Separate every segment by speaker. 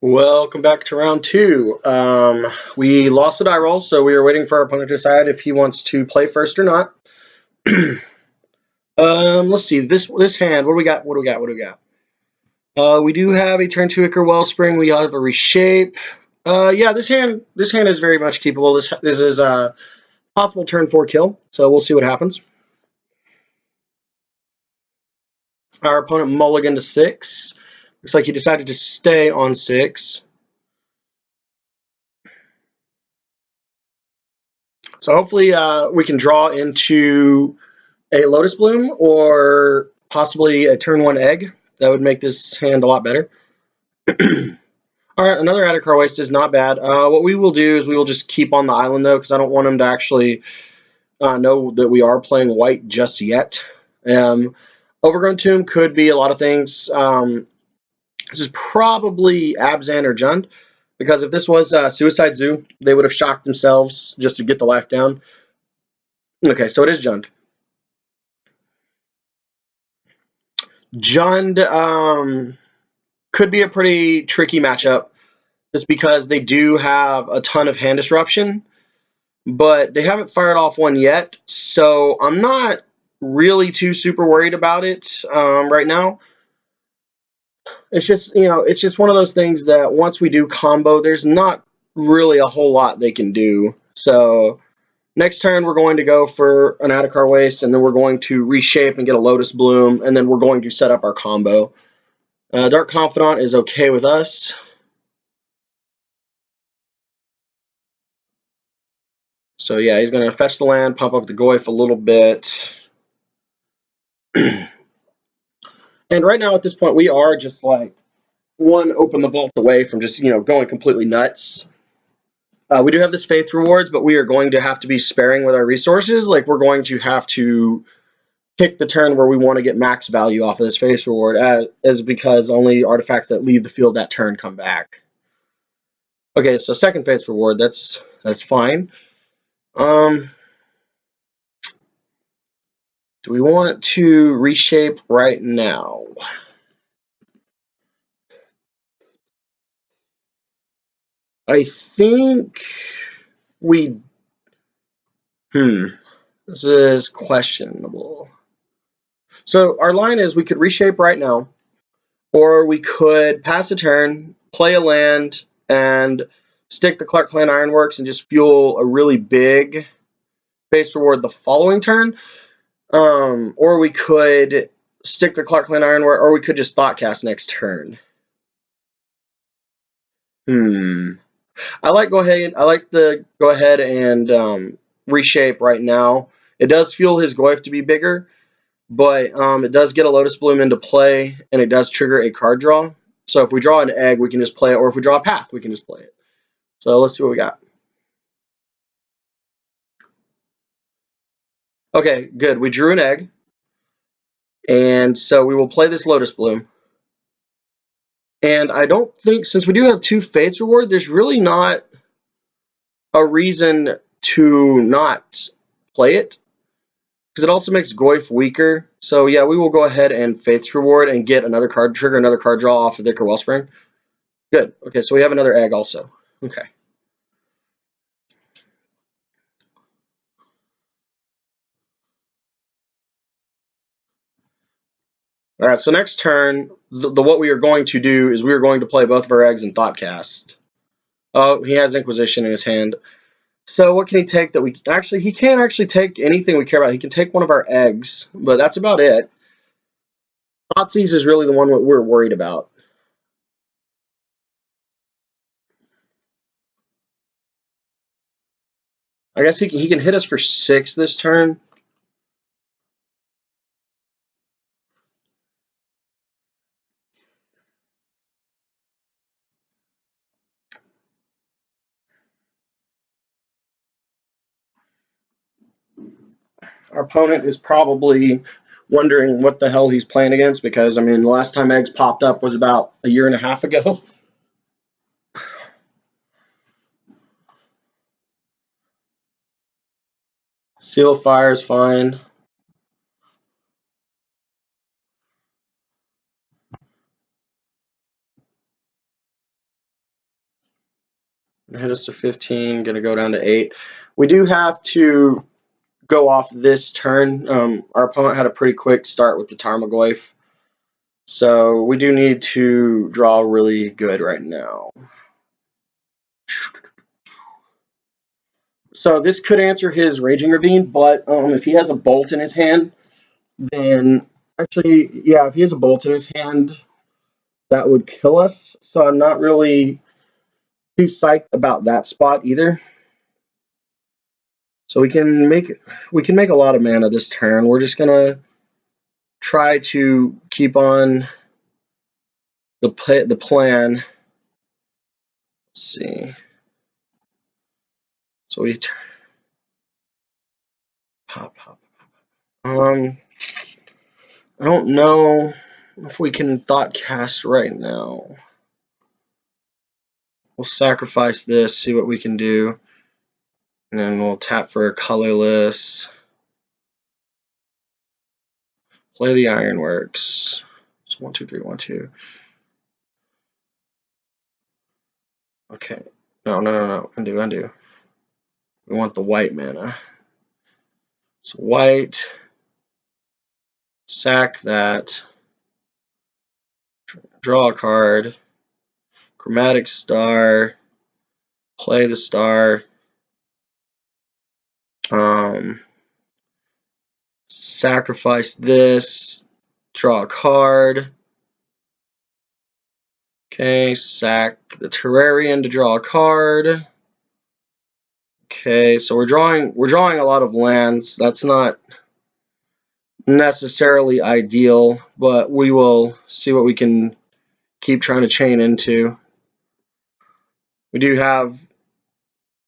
Speaker 1: Welcome back to round two. We lost the die roll, so we are waiting for our opponent to decide if he wants to play first or not. Let's see this hand. What do we got? What do we got? What do we got? We do have a turn two Ichor Wellspring. We have a reshape. Yeah, this hand is very much keepable. This is a possible turn four kill. So we'll see what happens. Our opponent mulliganed to 6. Looks like he decided to stay on 6. So hopefully we can draw into a Lotus Bloom or possibly a turn one egg. That would make this hand a lot better. All right, another Adarkar Waste is not bad. What we will do is we will just keep on the island, though, because I don't want him to actually know that we are playing white just yet. Overgrown Tomb could be a lot of things. This is probably Abzan or Jund, because if this was Suicide Zoo, they would have shocked themselves just to get the life down. Okay, so it is Jund. Jund could be a pretty tricky matchup just because they do have a ton of hand disruption, but they haven't fired off one yet, so I'm not really too super worried about it right now. It's just, it's just one of those things that once we do combo, there's not really a whole lot they can do. So next turn, we're going to go for an Adarkar Waste, and then we're going to reshape and get a Lotus Bloom, and then we're going to set up our combo. Dark Confidant is okay with us. So yeah, he's going to fetch the land, pump up the Goyf a little bit. And right now at this point, we are just like one open the vault away from just, going completely nuts. We do have this Faith Rewards, but we are going to have to be sparing with our resources. Like, we're going to have to pick the turn where we want to get max value off of this Faith Reward, as because only artifacts that leave the field that turn come back. Okay, so second Faith Reward, that's fine. Do we want to reshape right now? I think we... This is questionable. So our line is we could reshape right now, or we could pass a turn, play a land, and stick the Clark Clan Ironworks and just fuel a really big base reward the following turn. Or we could stick the Clark Clan Ironwork, or we could just Thoughtcast next turn. I like the go ahead and reshape right now. It does fuel his Goyf to be bigger, but it does get a Lotus Bloom into play, and it does trigger a card draw. So if we draw an egg, we can just play it, or if we draw a path, we can just play it. So let's see what we got. Okay, good. We drew an egg, and so we will play this Lotus Bloom. And I don't think, since we do have two Faith's Reward, there's really not a reason to not play it, because it also makes Goyf weaker. So yeah, we will go ahead and Faith's Reward and get another card, trigger another card draw off of Ichor Wellspring. Good. Okay, so we have another egg also. Okay. All right, so next turn, what we are going to do is we are going to play both of our eggs in Thoughtcast. Oh, he has Inquisition in his hand. So what can he take that we... Actually, he can't actually take anything we care about. He can take one of our eggs, but that's about it. Thoughtseize is really the one that we're worried about. I guess he can hit us for 6 this turn. Our opponent is probably wondering what the hell he's playing against, because, I mean, the last time eggs popped up was about a year and a half ago. Seal of Fire is fine. Hit us to 15, gonna go down to 8. We do have to go off this turn. Our opponent had a pretty quick start with the Tarmogoyf, so we do need to draw really good right now. So this could answer his Raging Ravine, but if he has a Bolt in his hand, then actually, yeah, if he has a Bolt in his hand, that would kill us. So I'm not really too psyched about that spot either. So we can make a lot of mana this turn. We're just gonna try to keep on the plan. Let's see. So we pop. I don't know if we can Thought Cast right now. We'll sacrifice this, see what we can do, and then we'll tap for a colorless. Play the Ironworks. So 1, 2, 3, 1, 2. Okay. No. Undo. We want the white mana. So white. Sack that. Draw a card. Chromatic Star. Play the star. Sacrifice this. Draw a card. Okay, sack the Terrarion to draw a card. Okay, so we're drawing a lot of lands. That's not necessarily ideal, but we will see what we can keep trying to chain into. We do have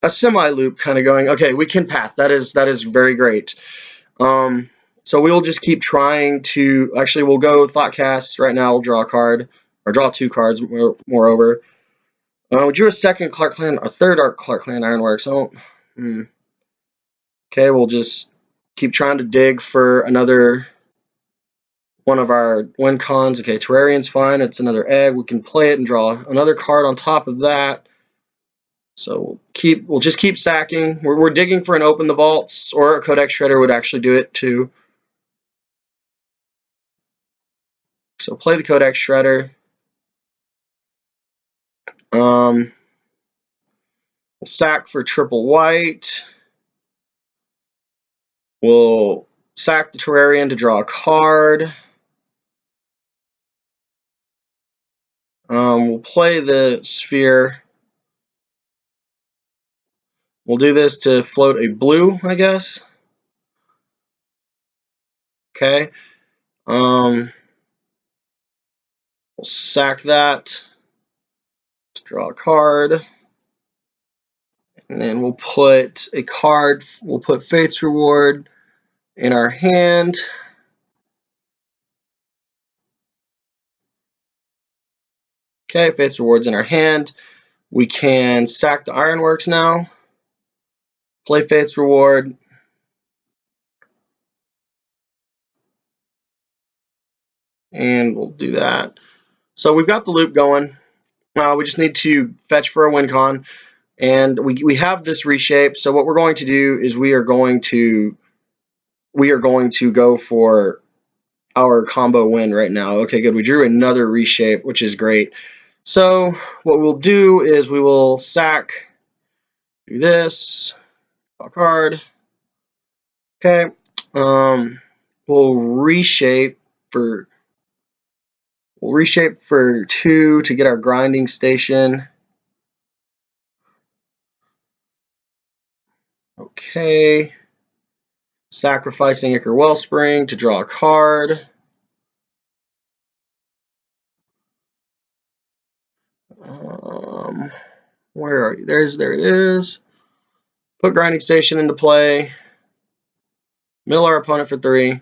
Speaker 1: a semi-loop kind of going. Okay, we can path. That is very great. So we'll just keep trying to. Actually, we'll go Thoughtcast right now. We'll draw a card, or draw 2 cards. Moreover, we drew a second Clark Clan, a third Clark Clan Ironworks. Okay, we'll just keep trying to dig for another one of our win cons. Okay, Terrarion's fine. It's another egg. We can play it and draw another card on top of that. So we'll just keep sacking. We're digging for an Open the Vaults, or a Codex Shredder would actually do it too. So play the Codex Shredder. We'll sack for triple white. We'll sack the Terrarion to draw a card. We'll play the Sphere. We'll do this to float a blue, I guess. Okay. We'll sack that. Let's draw a card. And then we'll put a card. We'll put Fate's Reward in our hand. Okay, Fate's Reward's in our hand. We can sack the Ironworks now. Play Fate's Reward. And we'll do that. So we've got the loop going. We just need to fetch for a win con. And we have this reshape. So what we're going to do is we are going to go for our combo win right now. Okay, good. We drew another reshape, which is great. So what we'll do is we will sack, do this, draw a card. Okay. We'll reshape for 2 to get our grinding station. Okay. Sacrificing Ichor Wellspring to draw a card. Where are you? There it is. Put grinding station into play. Mill our opponent for 3.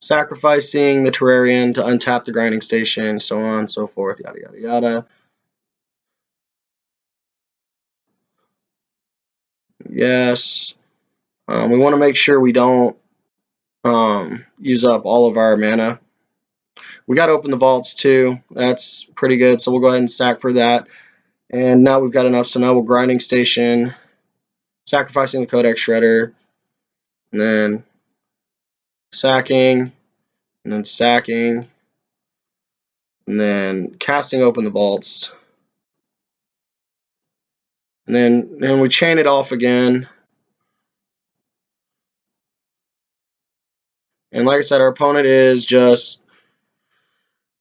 Speaker 1: Sacrificing the Terrarion to untap the grinding station, so on and so forth, yada yada yada. Yes. We want to make sure we don't use up all of our mana. We got to open the vaults too. That's pretty good, so we'll go ahead and sack for that. And now we've got enough, so now we'll grinding station, sacrificing the Codex Shredder, and then sacking, and then sacking, and then casting open the vaults. And then we chain it off again. And like I said, our opponent is just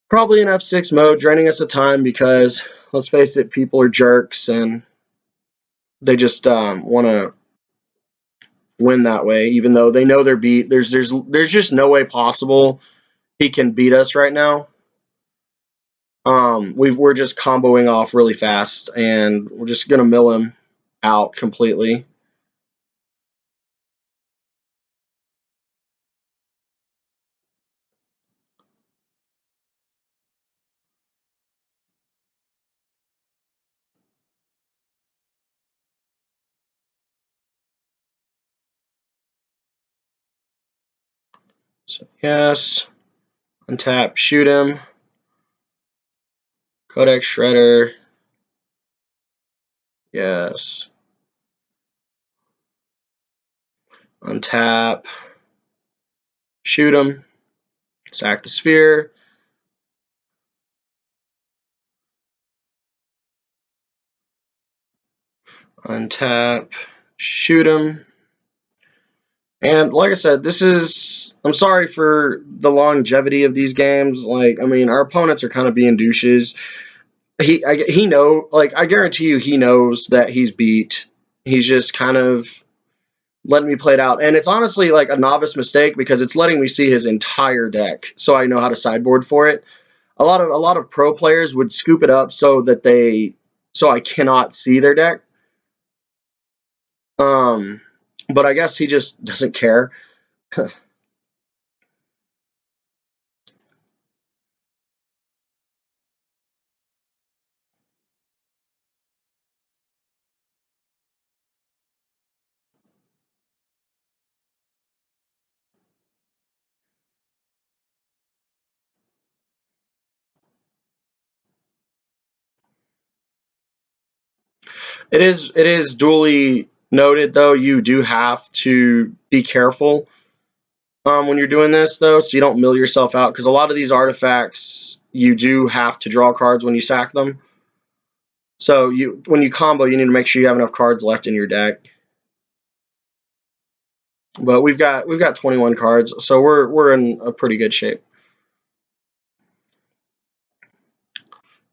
Speaker 1: probably in F6 mode, draining us of time because, let's face it, people are jerks and they just want to win that way, even though they know they're beat. There's just no way possible he can beat us right now. We're just comboing off really fast, and we're just gonna mill him out completely. So yes, untap, shoot him. Codex Shredder. Yes. Untap. Shoot him. Sack the sphere. Untap. Shoot him. And like I said, I'm sorry for the longevity of these games. Like, I mean, our opponents are kind of being douches. I guarantee you he knows that he's beat. He's just kind of letting me play it out. And it's honestly like a novice mistake because it's letting me see his entire deck so I know how to sideboard for it. A lot of pro players would scoop it up so I cannot see their deck. But I guess he just doesn't care. It is duly noted though, you do have to be careful when you're doing this though, so you don't mill yourself out, because a lot of these artifacts you do have to draw cards when you sack them. So when you combo, you need to make sure you have enough cards left in your deck. But we've got 21 cards, so we're in a pretty good shape.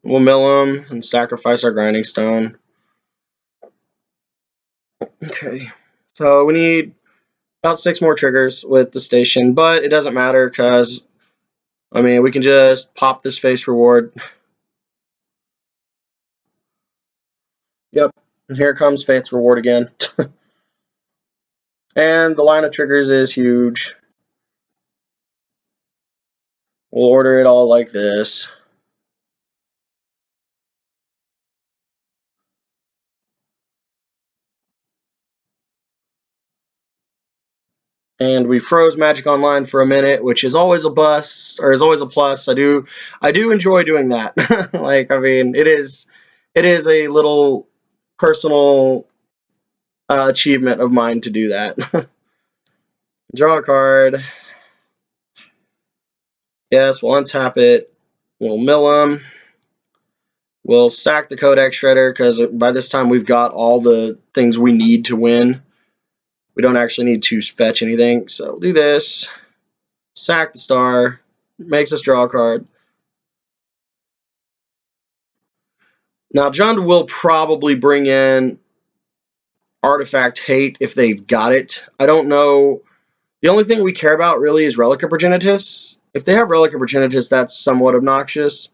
Speaker 1: We'll mill them and sacrifice our grinding stone. Okay, so we need about 6 more triggers with the station, but it doesn't matter because, I mean, we can just pop this face reward. Yep, and here comes Faith's reward again. And the line of triggers is huge. We'll order it all like this. And we froze Magic Online for a minute, which is always a plus, or is always a plus. I do enjoy doing that. Like, I mean, it is a little personal achievement of mine to do that. Draw a card. Yes, we'll untap it. We'll mill them. We'll sack the Codex Shredder because by this time we've got all the things we need to win. We don't actually need to fetch anything, so we'll do this. Sack the star. Makes us draw a card. Now, John will probably bring in Artifact Hate if they've got it. I don't know. The only thing we care about really is Relic of Progenitus. If they have Relic of Progenitus, that's somewhat obnoxious.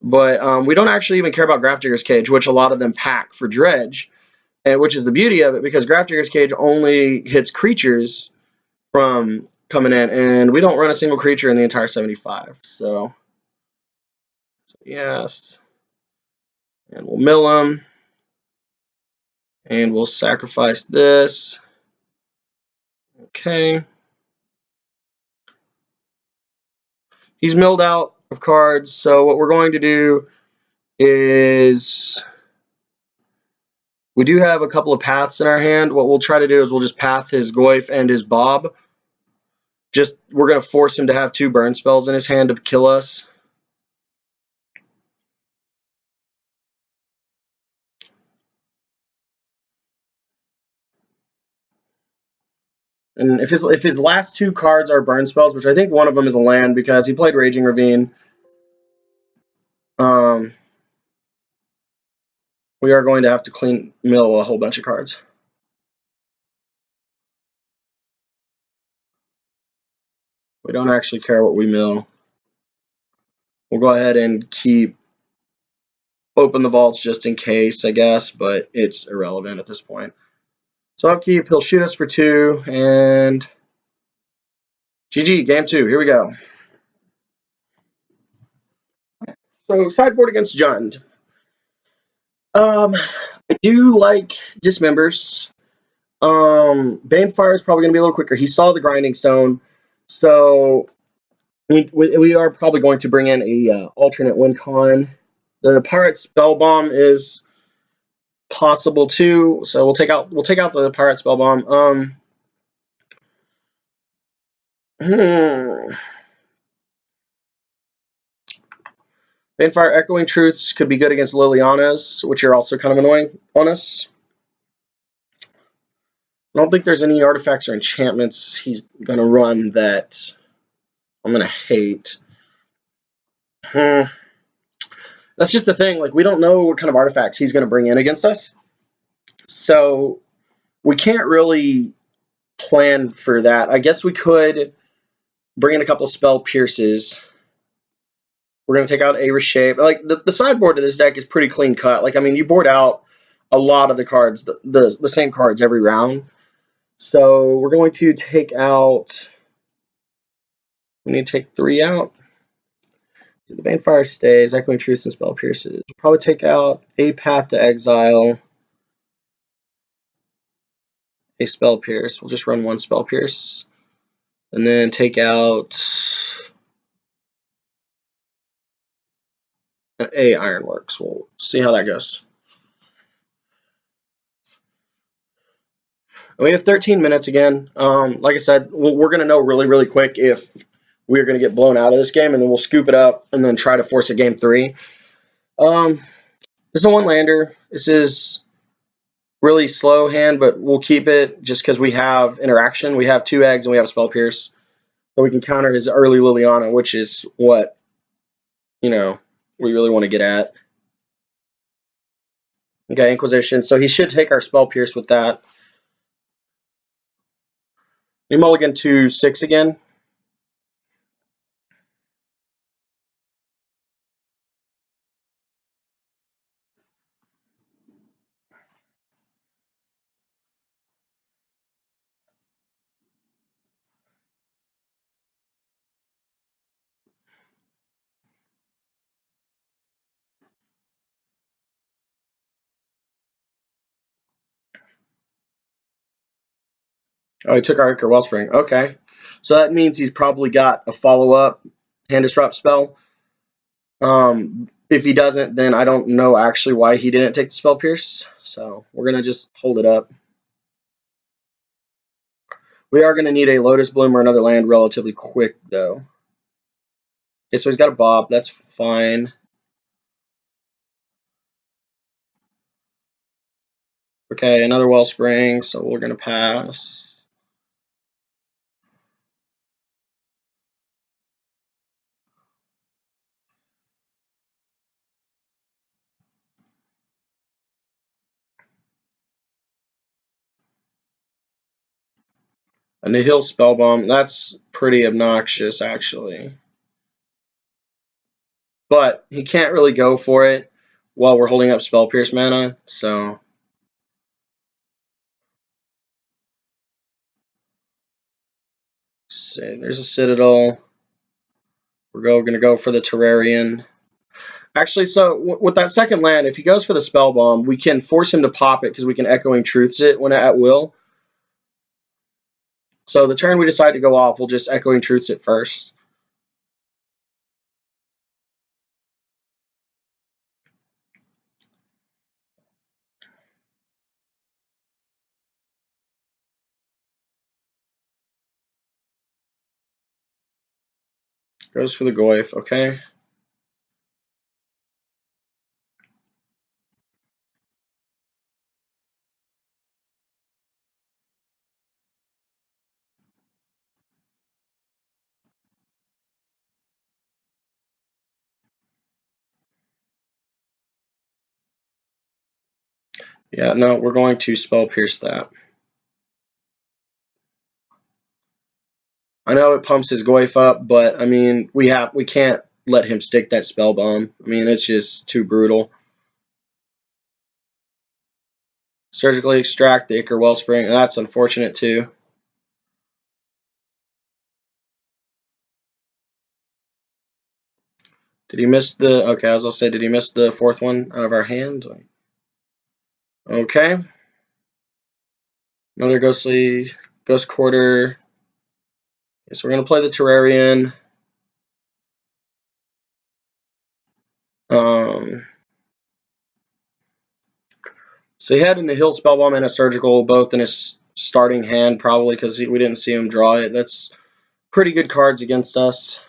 Speaker 1: But we don't actually even care about Grafdigger's Cage, which a lot of them pack for Dredge, and which is the beauty of it, because Grafdigger's Cage only hits creatures from coming in, and we don't run a single creature in the entire 75. So yes. And we'll mill them. And we'll sacrifice this. Okay. He's milled out of cards, so what we're going to do is We do have a couple of paths in our hand. What we'll try to do is we'll just path his Goyf and his Bob. We're going to force him to have 2 burn spells in his hand to kill us. And if his last 2 cards are burn spells, which I think one of them is a land because he played Raging Ravine, we are going to have to clean mill a whole bunch of cards. We don't actually care what we mill. We'll go ahead and open the vaults just in case, I guess, but it's irrelevant at this point. So upkeep, he'll shoot us for 2, and GG, game 2, here we go. So sideboard against Jund. I do like Dismembers. Banefire is probably going to be a little quicker. He saw the Grinding Stone, so we are probably going to bring in a alternate win con. The Pirate Spell Bomb is possible too, so we'll take out the Pirate Spell Bomb. Banefire Echoing Truths could be good against Liliana's, which are also kind of annoying on us. I don't think there's any artifacts or enchantments he's going to run that I'm going to hate. That's just the thing. Like, we don't know what kind of artifacts he's going to bring in against us. So we can't really plan for that. I guess we could bring in a couple of Spell Pierces. We're going to take out a Reshape. Like, the sideboard of this deck is pretty clean cut. Like, I mean, you board out a lot of the cards, the same cards every round. So we're going to take out... We need to take 3 out. The Banefire stays, Echoing Truths and Spell Pierces. We'll probably take out a Path to Exile, a Spell Pierce. We'll just run 1 Spell Pierce. And then take out a Ironworks. We'll see how that goes. And we have 13 minutes again. Like I said, we're going to know really, really quick if we're going to get blown out of this game, and then we'll scoop it up and then try to force a game 3. This is a 1-lander. This is really slow hand, but we'll keep it just because we have interaction. We have 2 eggs and we have a Spell Pierce. So we can counter his early Liliana, which is what, we really want to get at. Okay, Inquisition. So he should take our Spell Pierce with that. We mulligan to 6 again. Oh, he took our Ichor Wellspring. Okay. So that means he's probably got a follow-up Hand Disrupt spell. If he doesn't, then I don't know actually why he didn't take the Spell Pierce. So we're going to just hold it up. We are going to need a Lotus Bloom or another land relatively quick, though. Okay, so he's got a Bob. That's fine. Okay, another Wellspring, so we're going to pass. A Nihil Spellbomb. That's pretty obnoxious, actually. But he can't really go for it while we're holding up Spell Pierce mana, so... Let's see, there's a Citadel. We're going to go for the Terrarian. Actually, so with that second land, if he goes for the Spell Bomb, we can force him to pop it because we can Echoing Truths it when at will. So the turn we decide to go off, we'll just Echoing Truths it first. Goes for the Goyf, okay. Yeah, no, we're going to Spell Pierce that. I know it pumps his Goyf up, but I mean, we can't let him stick that Spell Bomb. I mean, it's just too brutal. Surgically extract the Ichor Wellspring. That's unfortunate too. Did he miss the? Okay, I was gonna say, did he miss the fourth one out of our hand? Okay. Another Ghost Quarter. Okay, so we're gonna play the Terrarian. So he had a Nihil Spellbomb and a Surgical both in his starting hand, probably because we didn't see him draw it. That's pretty good cards against us.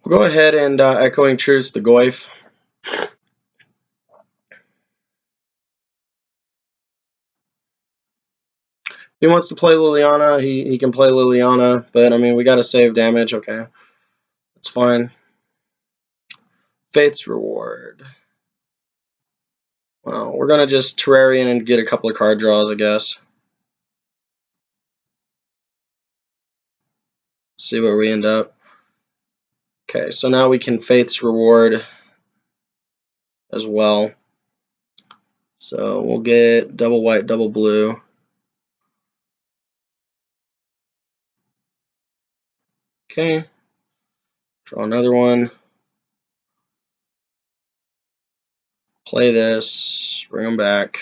Speaker 1: We'll go ahead and Echoing Truth the Goyf. If he wants to play Liliana, he can play Liliana, but I mean, we got to save damage. Okay, that's fine. Faith's Reward. Well, we're going to just Terrarian and get a couple of card draws, I guess. See where we end up. Okay, so now we can Faith's Reward as well. So we'll get double white, double blue. Okay. Draw another one. Play this. Bring them back.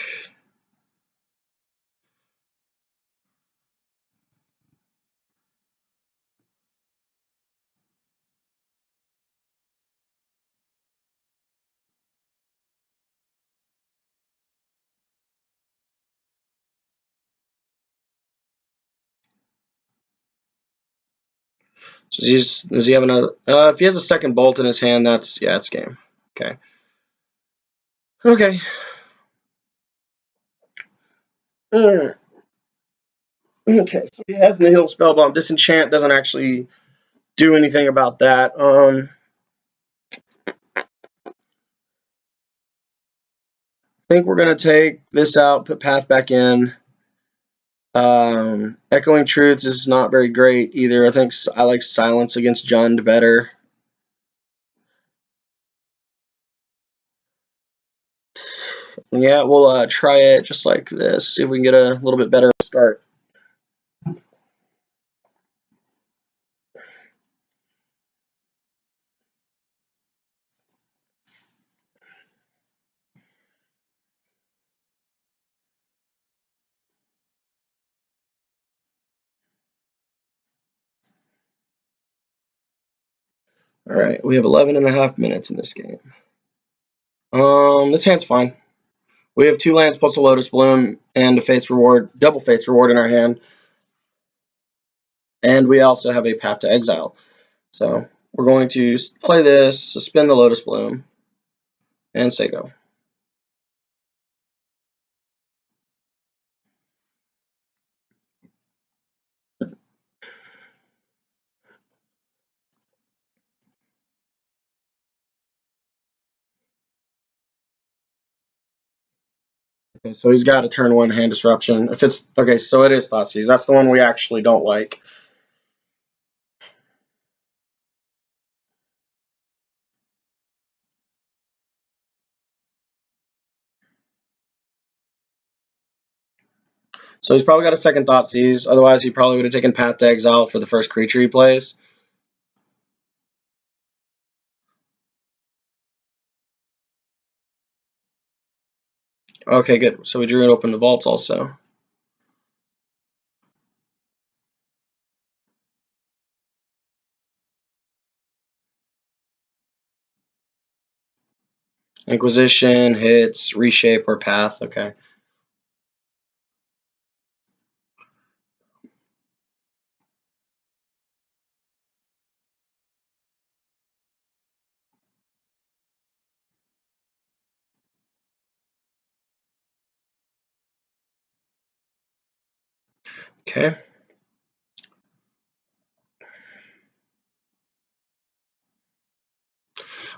Speaker 1: So does he have another? If he has a second bolt in his hand, it's game. Okay. Okay. Okay, so he has Nihil Spellbomb. Disenchant doesn't actually do anything about that. I think we're going to take this out, put Path back in. Echoing Truths is not very great either. I think I like Silence against Jund better. Yeah, we'll try it just like this. See if we can get a little bit better start. All right, we have 11.5 minutes in this game. This hand's fine. We have 2 lands plus a Lotus Bloom and a Fate's Reward, double Fate's Reward in our hand. And we also have a Path to Exile. So we're going to play this, suspend the Lotus Bloom, and say go. Okay, so he's got a turn 1 hand disruption. If it's okay, so it is Thoughtseize. That's the one we actually don't like. So he's probably got a second Thoughtseize. Otherwise, he probably would have taken Path to Exile for the first creature he plays. Okay, good. So we drew and opened the vaults also. Inquisition, hits, reshape, or path. Okay. Okay.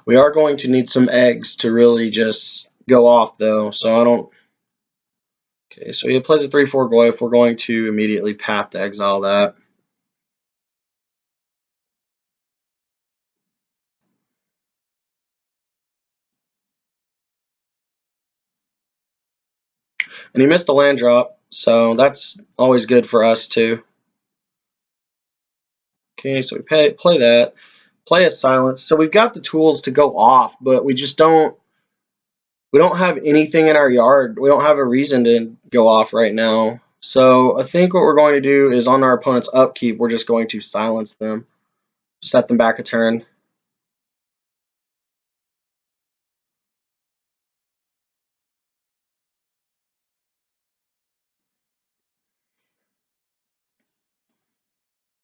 Speaker 1: We are going to need some eggs to really just go off, though. So I don't. Okay, so he plays a 3/4 Glyph. We're going to immediately Path to Exile that. And he missed a land drop, so that's always good for us, too. Okay, so we play that. Play a Silence. So we've got the tools to go off, but we just don't. We don't have anything in our yard. We don't have a reason to go off right now. So I think what we're going to do is on our opponent's upkeep, we're just going to silence them. Set them back a turn.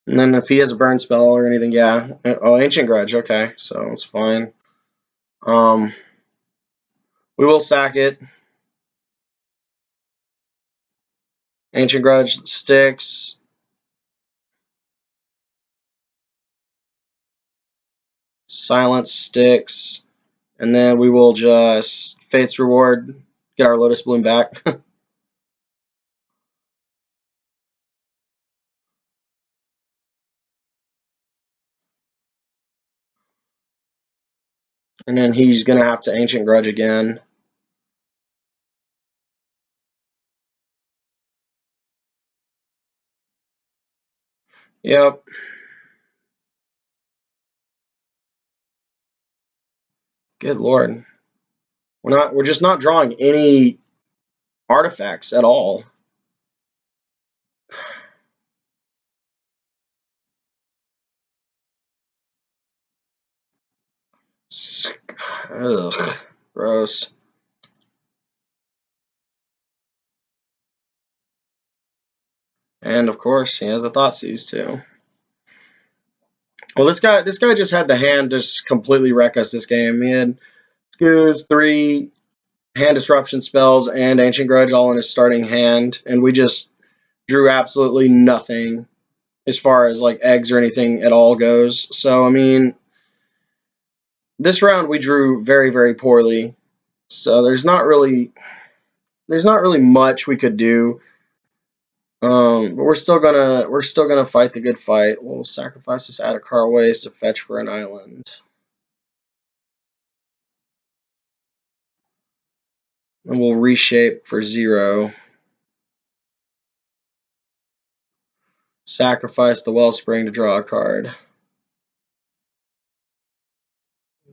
Speaker 1: And then if he has a burn spell or anything, yeah. Oh, Ancient Grudge, okay. So it's fine. We will sack it. Ancient Grudge sticks. Silence sticks. And then we will just Fate's Reward, get our Lotus Bloom back. And then he's going to have to Ancient Grudge again. Yep. Good lord. We're just not drawing any artifacts at all. Ugh, gross. And of course, he has a Thoughtseize too. Well, this guy just had the hand just completely wreck us this game. He had Scoos, 3 hand disruption spells, and Ancient Grudge all in his starting hand, and we just drew absolutely nothing as far as like eggs or anything at all goes. So I mean, this round we drew very, very poorly. So there's not really much we could do. But we're still gonna fight the good fight. We'll sacrifice this Adarkar Waste to fetch for an island. And we'll reshape for 0. Sacrifice the Wellspring to draw a card.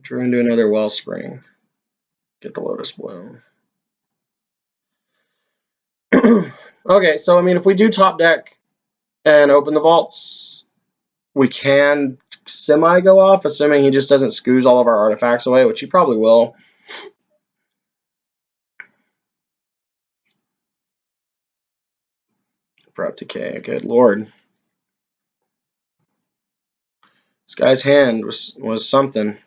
Speaker 1: Drew into another Wellspring. Get the Lotus Bloom. Okay, so I mean, if we do top deck and open the vaults, we can semi go off, assuming he just doesn't scoos all of our artifacts away, which he probably will. Abrupt Decay, good lord. This guy's hand was something.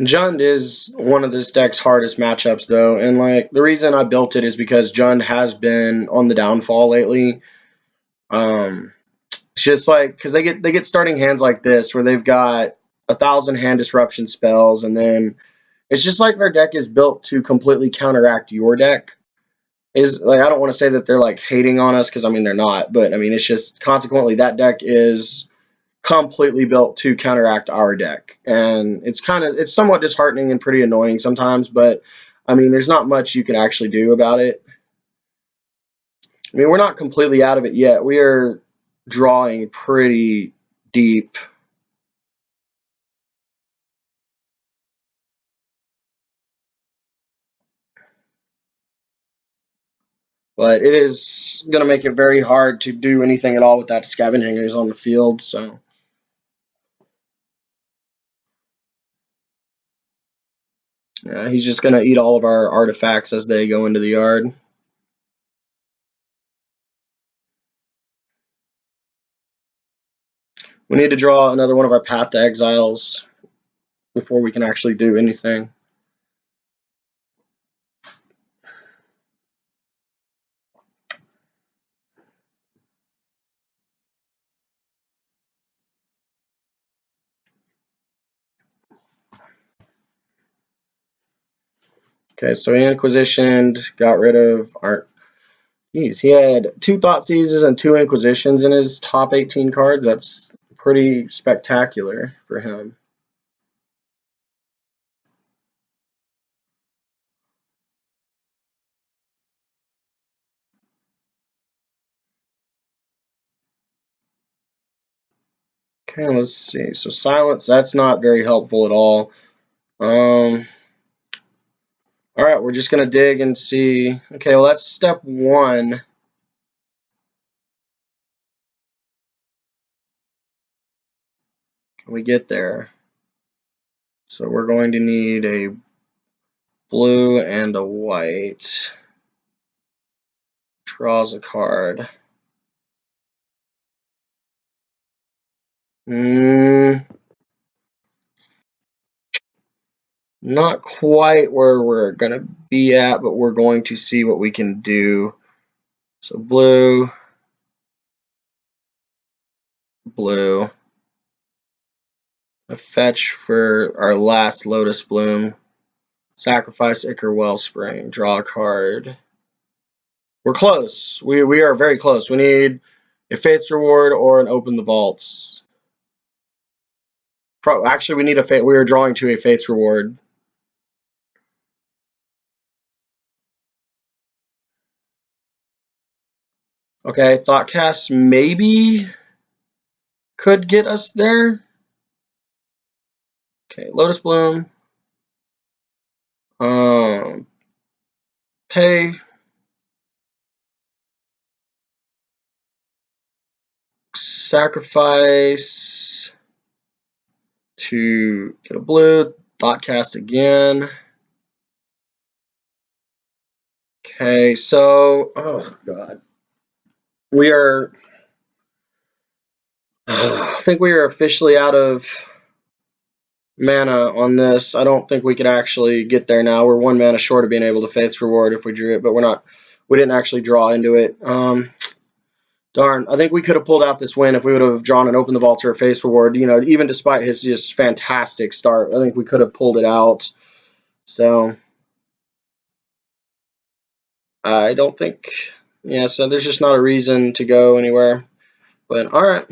Speaker 1: Jund is one of this deck's hardest matchups, though, and like the reason I built it is because Jund has been on the downfall lately. It's just like because they get starting hands like this where they've got 1,000 hand disruption spells, and then it's just like their deck is built to completely counteract your deck. Is like I don't want to say that they're like hating on us because I mean they're not, but I mean it's just consequently that deck is completely built to counteract our deck, and it's somewhat disheartening and pretty annoying sometimes, but I mean there's not much you can actually do about it. I mean we're not completely out of it yet. We are drawing pretty deep. But it is going to make it very hard to do anything at all with that Scavengers on the field. So yeah, he's just going to eat all of our artifacts as they go into the yard. We need to draw another one of our Path to Exiles before we can actually do anything. Okay, so he Inquisitioned, got rid of our... Geez, he had 2 Thoughtseizes and 2 Inquisitions in his top 18 cards. That's pretty spectacular for him. Okay, let's see. So Silence, that's not very helpful at all. All right, we're just going to dig and see. Okay, well, that's step 1. Can we get there? So we're going to need a blue and a white. Draws a card. Not quite where we're going to be at, but we're going to see what we can do. So blue, blue. A fetch for our last Lotus Bloom. Sacrifice Ichor Wellspring. Draw a card. We're close. We are very close. We need a Faith's Reward or an Open the Vaults. Actually, we need a Faith. We are drawing to a Faith's Reward. Okay, Thoughtcast maybe could get us there. Okay, Lotus Bloom. Pay. Sacrifice to get a blue. Thoughtcast again. Okay, so oh god, we are. I think we are officially out of mana on this. I don't think we could actually get there now. We're 1 mana short of being able to Faith's Reward if we drew it, but we're not. We didn't actually draw into it. Darn, I think we could have pulled out this win if we would have drawn and opened the vault or a Faith's Reward. You know, even despite his just fantastic start, I think we could have pulled it out. So I don't think. Yeah, so there's just not a reason to go anywhere. But all right.